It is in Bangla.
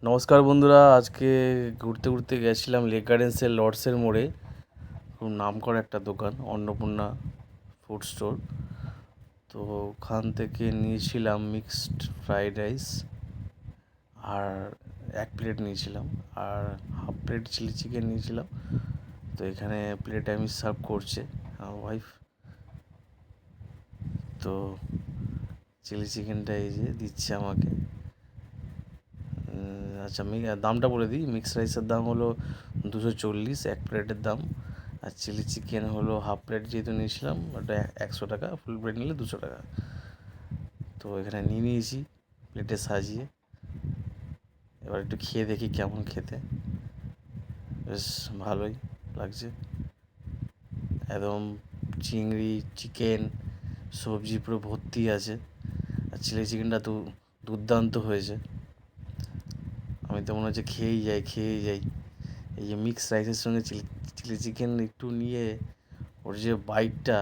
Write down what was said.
নমস্কার বন্ধুরা, আজকে ঘুরতে ঘুরতে গেছিলাম লেক গার্ডেন্সের লর্ডসের মোড়ে। খুব নামকরা একটা দোকান, অন্নপূর্ণা ফুড স্টোর। তো ওখান থেকে নিয়েছিলাম মিক্সড ফ্রাইড রাইস আর 1 প্লেট নিয়েছিলাম, আর হাফ প্লেট চিলি চিকেন নিয়েছিলাম। তো এখানে প্লেটে আমি সার্ভ করছে আমার ওয়াইফ। তো চিলি চিকেনটা এই যে দিচ্ছে আমাকে। আচ্ছা, আমি দামটা বলে দিই। মিক্সড রাইসের দাম হলো 240 1 প্লেটের দাম। আর চিলি চিকেন হলো হাফ প্লেট যেহেতু নিয়েছিলাম, ওটা 100 টাকা, ফুল প্লেট নিলে 200 টাকা। তো এখানে নিয়ে নিয়েছি প্লেটে সাজিয়ে। এবার একটু খেয়ে দেখি কেমন খেতে। বেশ ভালোই লাগছে। একদম চিংড়ি, চিকেন, সবজি পুরো ভর্তি আছে। আর চিলি চিকেনটা দুর্দান্ত হয়েছে। আমি তো মনে হচ্ছে খেয়েই যাই। এই যে মিক্সড রাইসের সঙ্গে চিলি চিকেন একটু নিয়ে ওর যে বাইটটা,